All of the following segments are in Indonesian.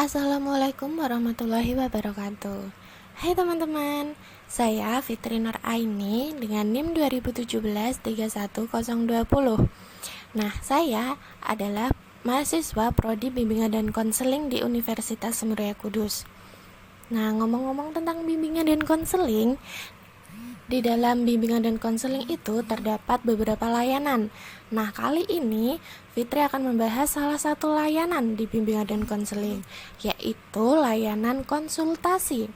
Assalamualaikum warahmatullahi wabarakatuh. Hai teman-teman, saya Fitri Nur Aini dengan NIM 2017-31020. Nah, saya adalah mahasiswa Prodi Bimbingan dan Konseling di Universitas Semeru Kudus. Nah, ngomong-ngomong tentang bimbingan dan konseling, di dalam bimbingan dan konseling itu terdapat beberapa layanan. Nah, kali ini Fitri akan membahas salah satu layanan di bimbingan dan konseling, yaitu layanan konsultasi,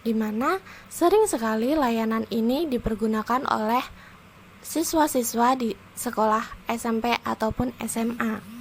di mana sering sekali layanan ini dipergunakan oleh siswa-siswa di sekolah SMP ataupun SMA.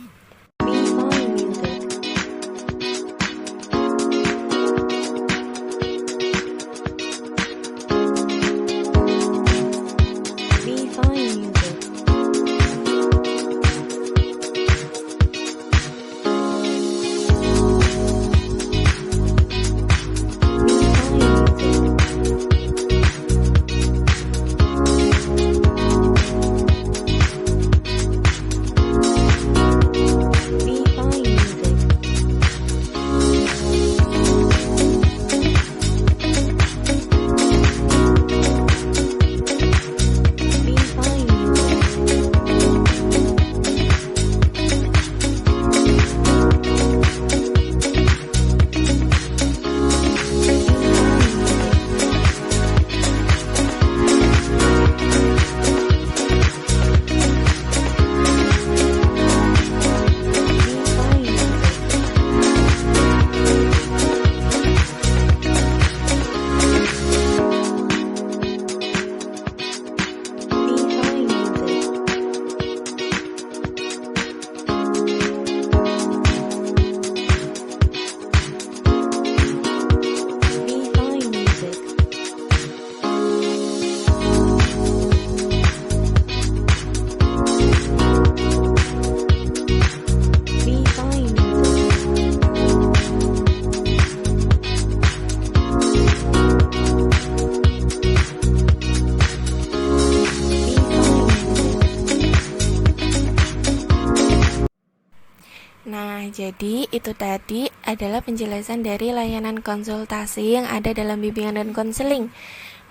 Nah, jadi itu tadi adalah penjelasan dari layanan konsultasi yang ada dalam bimbingan dan konseling.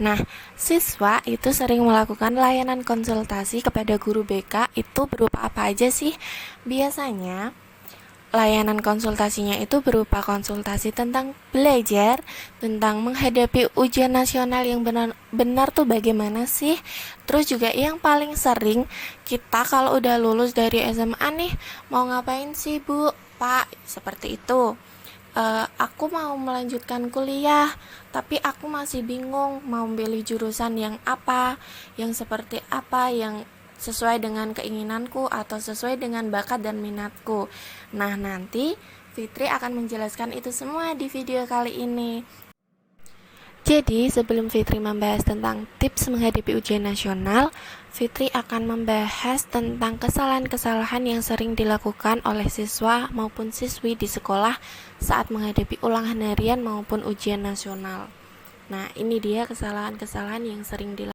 Nah, siswa itu sering melakukan layanan konsultasi kepada guru BK itu berupa apa aja sih? Biasanya, layanan konsultasinya itu berupa konsultasi tentang belajar, tentang menghadapi ujian nasional yang benar tuh bagaimana sih. Terus juga yang paling sering, kita kalau udah lulus dari SMA nih, mau ngapain sih Bu, Pak, seperti itu. Aku mau melanjutkan kuliah, tapi aku masih bingung mau pilih jurusan yang apa, yang seperti apa, yang sesuai dengan keinginanku atau sesuai dengan bakat dan minatku. Nah, nanti Fitri akan menjelaskan itu semua di video kali ini. Jadi, sebelum Fitri membahas tentang tips menghadapi ujian nasional, Fitri akan membahas tentang kesalahan-kesalahan yang sering dilakukan oleh siswa maupun siswi di sekolah saat menghadapi ulangan harian maupun ujian nasional. Nah, ini dia kesalahan-kesalahan yang sering dilakukan.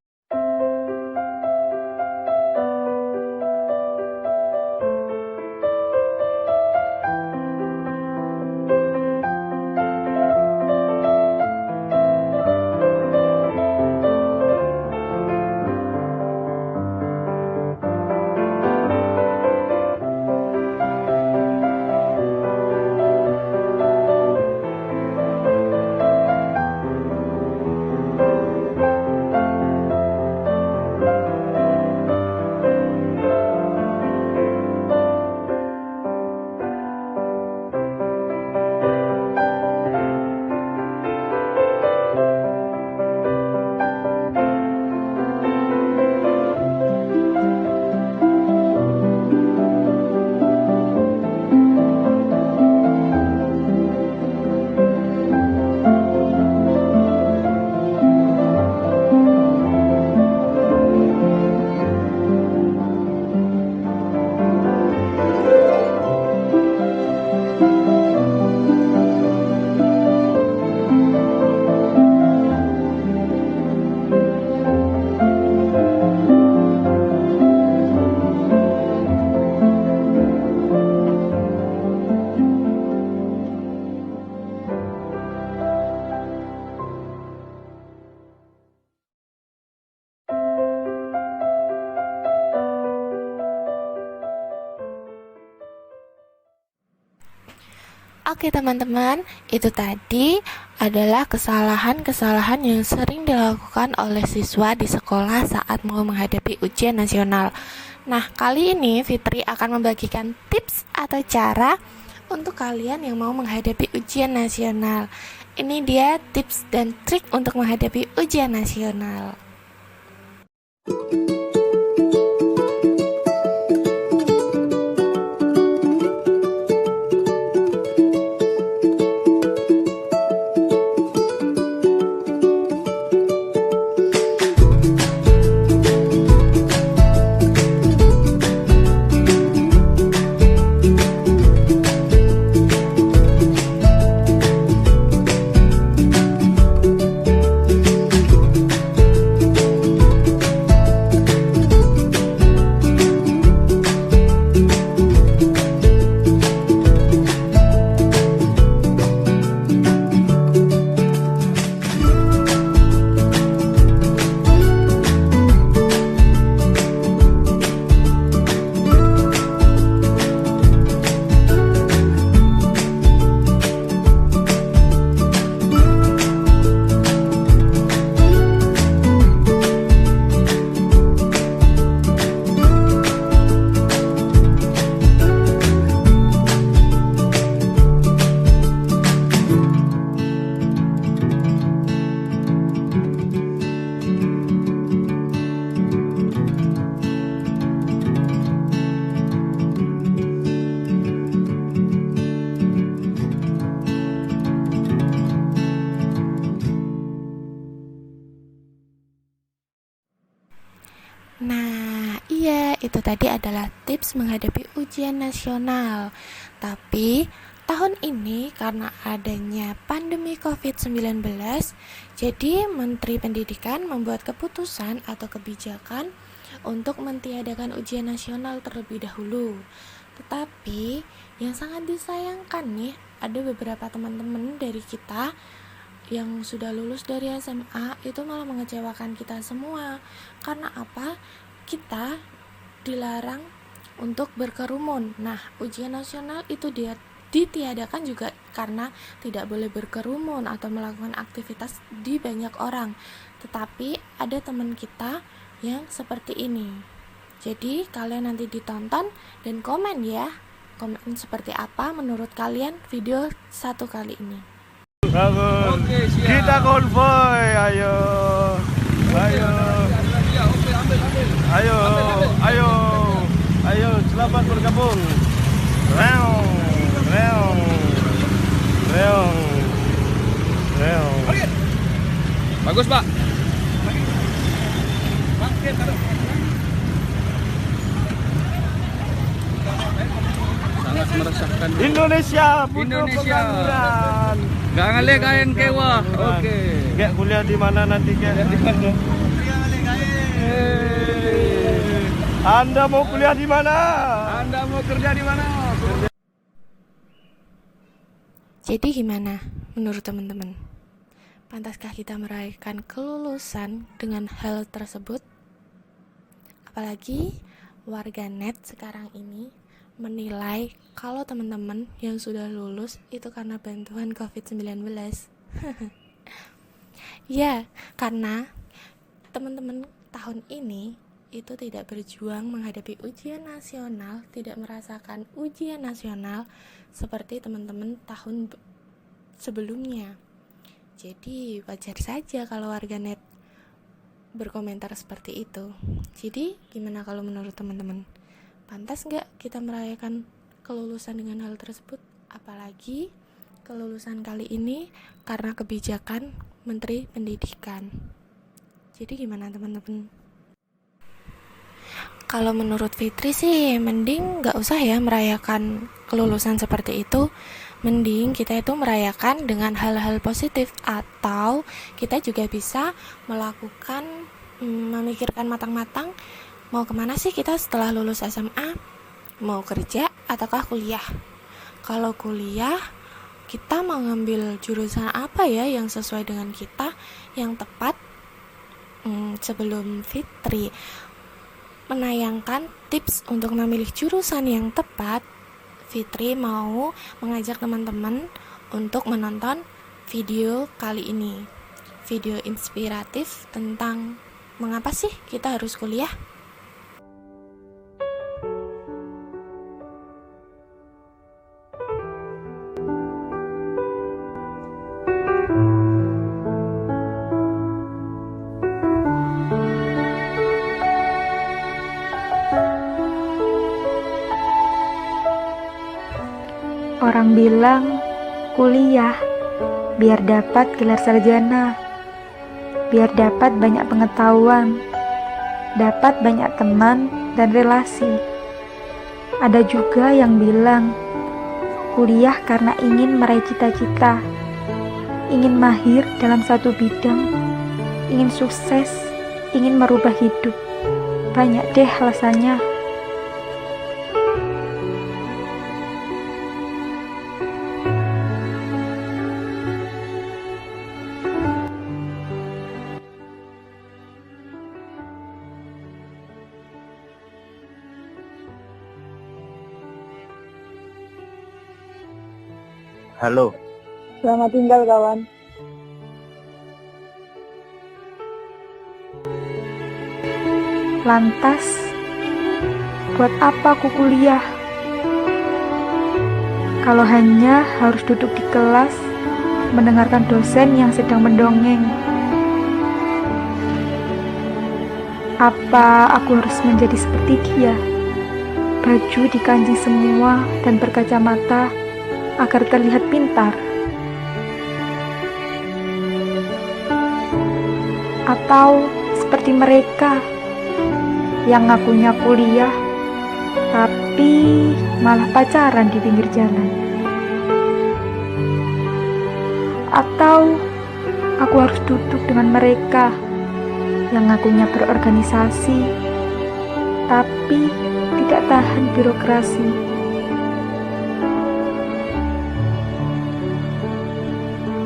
Oke teman-teman, itu tadi adalah kesalahan-kesalahan yang sering dilakukan oleh siswa di sekolah saat mau menghadapi ujian nasional. Nah, kali ini Fitri akan membagikan tips atau cara untuk kalian yang mau menghadapi ujian nasional. Ini dia tips dan trik untuk menghadapi ujian nasional. Nah, iya, itu tadi adalah tips menghadapi ujian nasional. Tapi, tahun ini karena adanya pandemi COVID-19, jadi Menteri Pendidikan membuat keputusan atau kebijakan untuk mentiadakan ujian nasional terlebih dahulu. Tetapi, yang sangat disayangkan nih, ada beberapa teman-teman dari kita yang sudah lulus dari SMA itu malah mengecewakan kita semua. Karena apa? Kita dilarang untuk berkerumun. Nah, ujian nasional itu dia ditiadakan juga karena tidak boleh berkerumun atau melakukan aktivitas di banyak orang. Tetapi ada teman kita yang seperti ini. Jadi kalian nanti ditonton dan komen ya. Komen seperti apa menurut kalian video satu kali ini. Bagus. Oke, siap. Kita konvoy, ayo. Ayo. Ayo, ayo. Ayo, selamat bergabung. Reong, reong. Reong. Reong. Bagus, Pak. Sangat meresahkan. Indonesia, butuh Indonesia. pengangguran. Gak ngelek kain kewa. Oke. Gak kuliah di mana nanti, Kek? Di mana? Anda mau kuliah di mana? Anda mau kerja di mana? Jadi gimana menurut teman-teman? Pantaskah kita merayakan kelulusan dengan hal tersebut? Apalagi warganet sekarang ini menilai kalau teman-teman yang sudah lulus itu karena bantuan COVID-19. Ya, karena teman-teman tahun ini itu tidak berjuang menghadapi ujian nasional, tidak merasakan ujian nasional seperti teman-teman tahun sebelumnya. Jadi wajar saja kalau warganet berkomentar seperti itu. Jadi gimana kalau menurut teman-teman? Pantas nggak kita merayakan kelulusan dengan hal tersebut? Apalagi kelulusan kali ini karena kebijakan Menteri Pendidikan. Jadi gimana teman-teman? Kalau menurut Fitri sih mending nggak usah ya merayakan kelulusan seperti itu. Mending kita itu merayakan dengan hal-hal positif, atau kita juga bisa melakukan memikirkan matang-matang mau kemana sih kita setelah lulus SMA, mau kerja ataukah kuliah. Kalau kuliah, kita mau ngambil jurusan apa ya yang sesuai dengan kita, yang tepat. Sebelum Fitri menayangkan tips untuk memilih jurusan yang tepat, Fitri mau mengajak teman-teman untuk menonton video kali ini. Video inspiratif tentang mengapa sih kita harus kuliah? Orang bilang kuliah biar dapat gelar sarjana, biar dapat banyak pengetahuan, dapat banyak teman dan relasi. Ada juga yang bilang kuliah karena ingin meraih cita-cita, ingin mahir dalam satu bidang, ingin sukses, ingin merubah hidup. Banyak deh alasannya. Halo. Selamat tinggal kawan. Lantas, buat apa aku kuliah? Kalau hanya harus duduk di kelas, mendengarkan dosen yang sedang mendongeng. Apa aku harus menjadi seperti dia? Baju dikancing semua dan berkacamata agar terlihat pintar. Atau seperti mereka yang ngakunya kuliah tapi malah pacaran di pinggir jalan. Atau aku harus duduk dengan mereka yang ngakunya berorganisasi tapi tidak tahan birokrasi.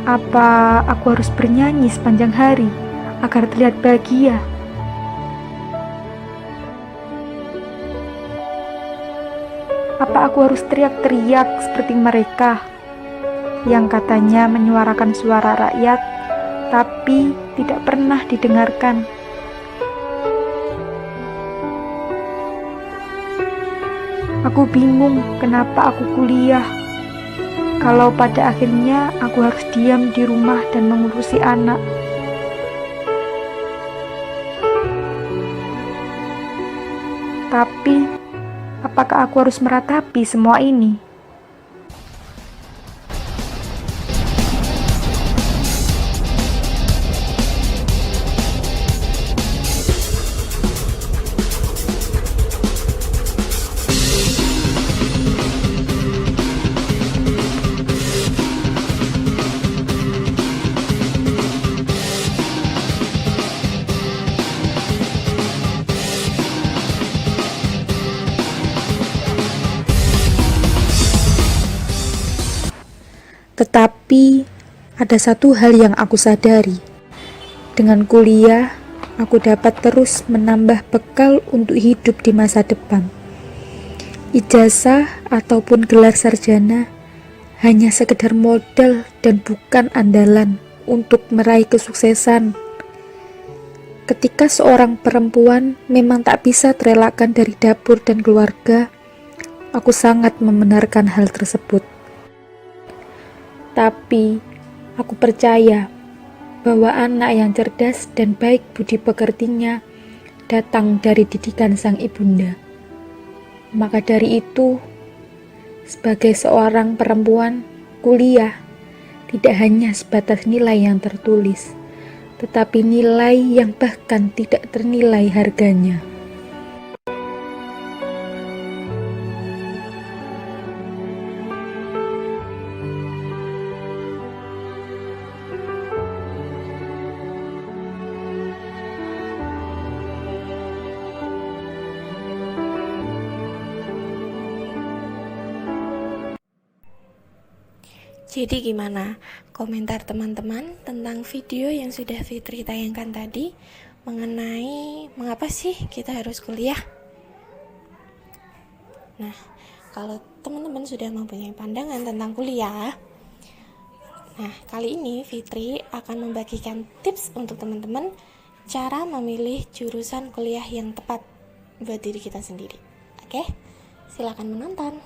Apa aku harus bernyanyi sepanjang hari agar terlihat bahagia? Apa aku harus teriak-teriak seperti mereka yang katanya menyuarakan suara rakyat tapi tidak pernah didengarkan? Aku bingung kenapa aku kuliah, kalau pada akhirnya aku harus diam di rumah dan mengurusi anak. Tapi, apakah aku harus meratapi semua ini? Tetapi, ada satu hal yang aku sadari. Dengan kuliah, aku dapat terus menambah bekal untuk hidup di masa depan. Ijazah ataupun gelar sarjana hanya sekedar modal dan bukan andalan untuk meraih kesuksesan. Ketika seorang perempuan memang tak bisa terelakkan dari dapur dan keluarga, aku sangat membenarkan hal tersebut. Tapi, aku percaya bahwa anak yang cerdas dan baik budi pekertinya datang dari didikan sang ibunda. Maka dari itu, sebagai seorang perempuan, kuliah tidak hanya sebatas nilai yang tertulis, tetapi nilai yang bahkan tidak ternilai harganya. Jadi gimana komentar teman-teman tentang video yang sudah Fitri tayangkan tadi mengenai mengapa sih kita harus kuliah? Nah, kalau teman-teman sudah mempunyai pandangan tentang kuliah. Nah, kali ini Fitri akan membagikan tips untuk teman-teman cara memilih jurusan kuliah yang tepat buat diri kita sendiri. Oke, silakan menonton.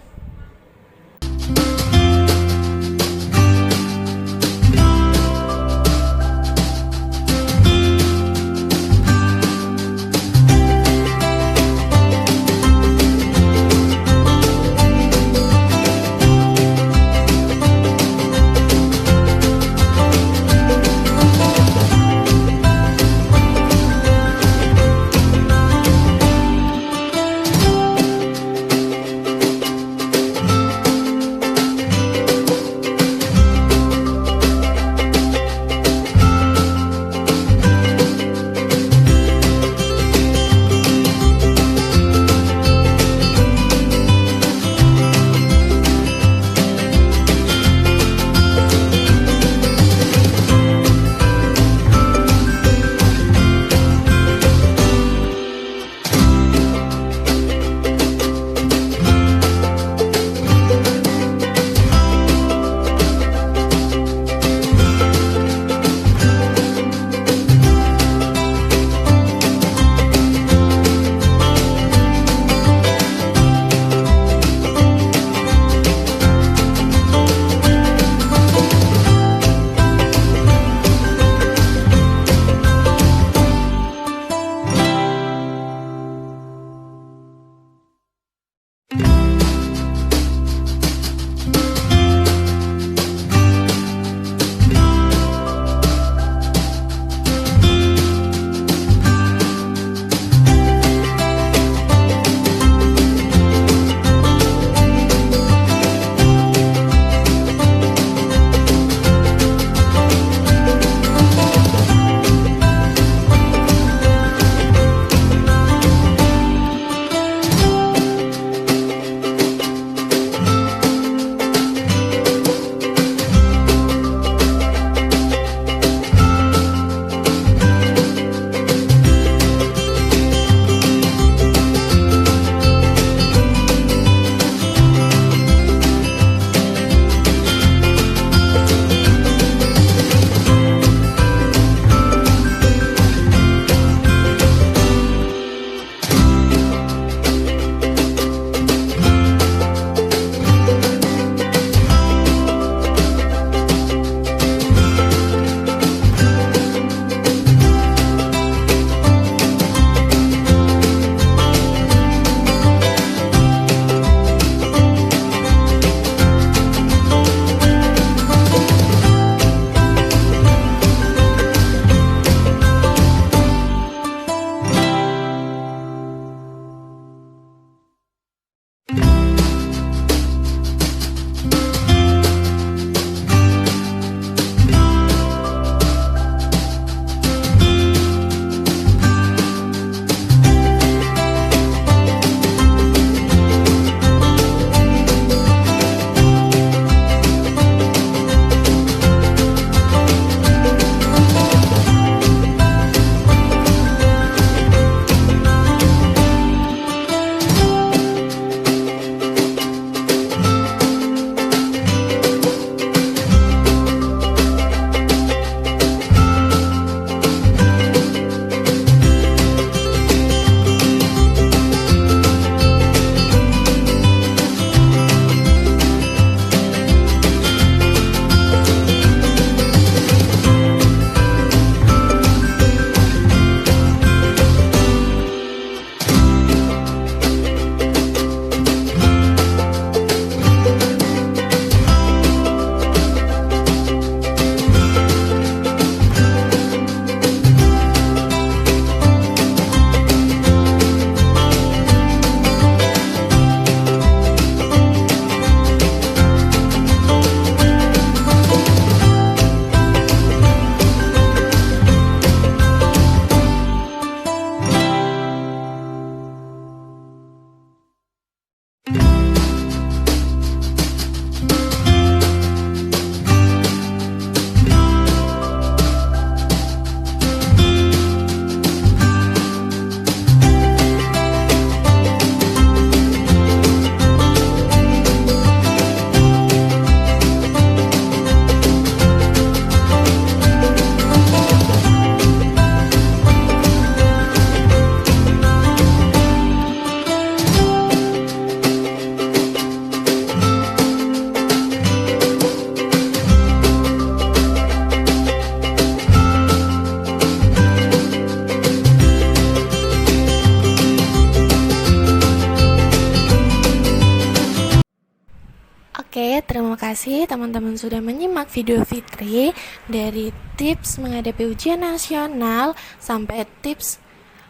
Oke, terima kasih teman-teman sudah menyimak video Fitri dari tips menghadapi ujian nasional sampai tips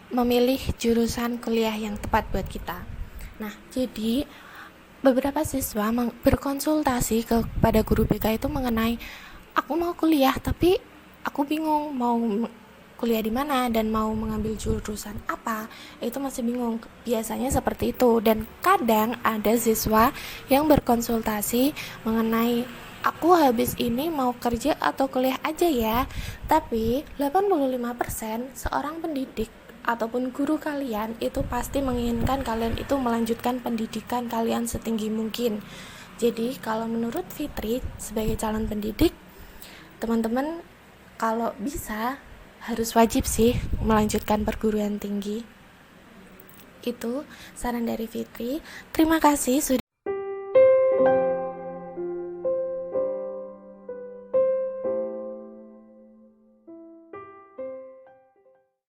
memilih jurusan kuliah yang tepat buat kita. Nah, jadi beberapa siswa berkonsultasi kepada guru BK itu mengenai aku mau kuliah tapi aku bingung mau kuliah di mana dan mau mengambil jurusan apa, itu masih bingung. Biasanya seperti itu. Dan kadang ada siswa yang berkonsultasi mengenai aku habis ini mau kerja atau kuliah aja ya. Tapi 85% seorang pendidik ataupun guru kalian itu pasti menginginkan kalian itu melanjutkan pendidikan kalian setinggi mungkin. Jadi kalau menurut Fitri sebagai calon pendidik, teman-teman kalau bisa harus wajib sih melanjutkan perguruan tinggi. Itu saran dari Fitri. Terima kasih sudah